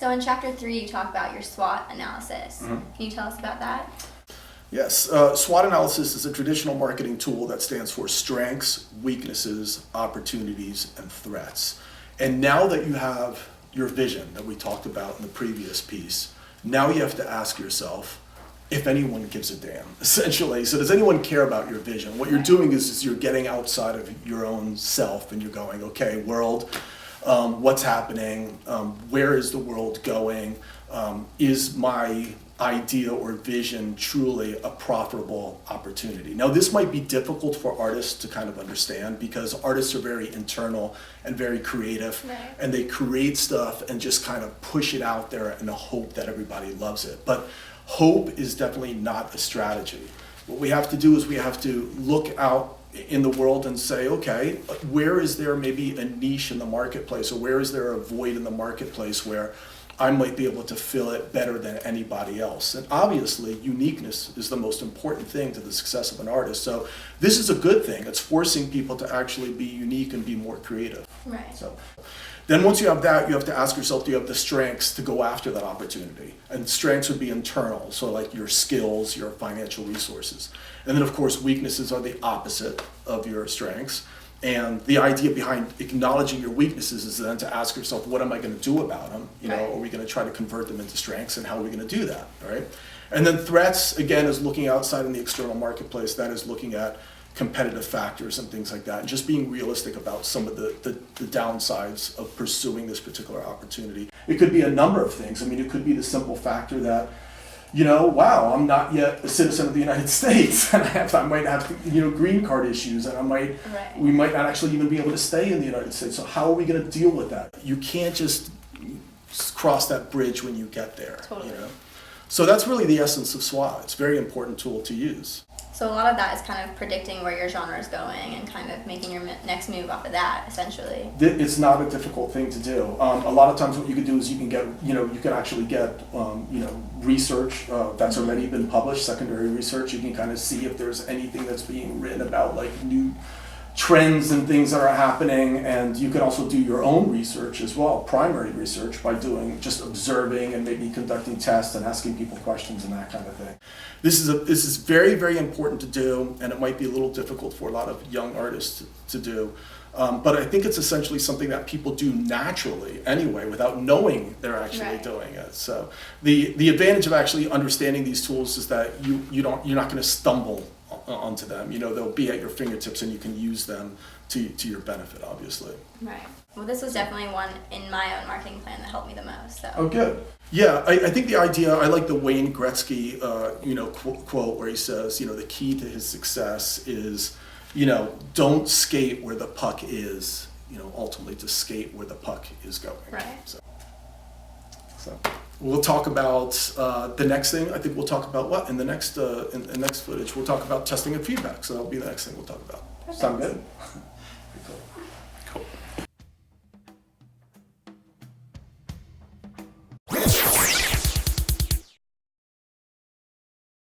So in chapter 3, you talk about your SWOT analysis. Mm-hmm. Can you tell us about that? Yes, SWOT analysis is a traditional marketing tool that stands for strengths, weaknesses, opportunities, and threats. And now that you have your vision that we talked about in the previous piece, now you have to ask yourself if anyone gives a damn, essentially. So does anyone care about your vision? What you're doing is you're getting outside of your own self and you're going, okay, world, what's happening? Where is the world going? Is my idea or vision truly a profitable opportunity? Now, this might be difficult for artists to kind of understand because artists are very internal and very creative, right, and they create stuff and just kind of push it out there in the hope that everybody loves it. But hope is definitely not a strategy. What we have to do is we have to look out in the world and say, okay, where is there maybe a niche in the marketplace, or where is there a void in the marketplace where I might be able to fill it better than anybody else? And obviously, uniqueness is the most important thing to the success of an artist. So this is a good thing. It's forcing people to actually be unique and be more creative. Right. So then once you have that, you have to ask yourself, do you have the strengths to go after that opportunity? And strengths would be internal, so like your skills, your financial resources. And then of course, weaknesses are the opposite of your strengths. And the idea behind acknowledging your weaknesses is then to ask yourself, what am I going to do about them? Are we going to try to convert them into strengths, and how are we going to do that, right? And then threats, again, is looking outside in the external marketplace. That is looking at competitive factors and things like that, and just being realistic about some of the downsides of pursuing this particular opportunity. It could be a number of things. I mean, it could be the simple factor that, wow, I'm not yet a citizen of the United States, and I might have, green card issues, and we might not actually even be able to stay in the United States. So how are we going to deal with that? You can't just cross that bridge when you get there. Totally. So that's really the essence of SWOT. It's a very important tool to use. So a lot of that is kind of predicting where your genre is going and kind of making your next move off of that, essentially. It's not a difficult thing to do. A lot of times what you can do is you can get, you can actually get, research that's already been published, secondary research. You can kind of see if there's anything that's being written about like new trends and things that are happening, and you can also do your own research as well, primary research, by just observing and maybe conducting tests and asking people questions and that kind of thing. This is very, very important to do, and it might be a little difficult for a lot of young artists to do. But I think it's essentially something that people do naturally anyway, without knowing they're actually doing it. So the advantage of actually understanding these tools is that you're not going to stumble onto them. They'll be at your fingertips, and you can use them to your benefit, obviously. Right. Well, this was definitely one in my own marketing plan that helped me the most. So. Oh, good. Yeah, I think the idea, I like the Wayne Gretzky, quote where he says, the key to his success is, don't skate where the puck is, ultimately to skate where the puck is going. Right. So we'll talk about the next thing. I think we'll talk about what in the next footage. We'll talk about testing and feedback. So that'll be the next thing we'll talk about. Perfect. Sound good?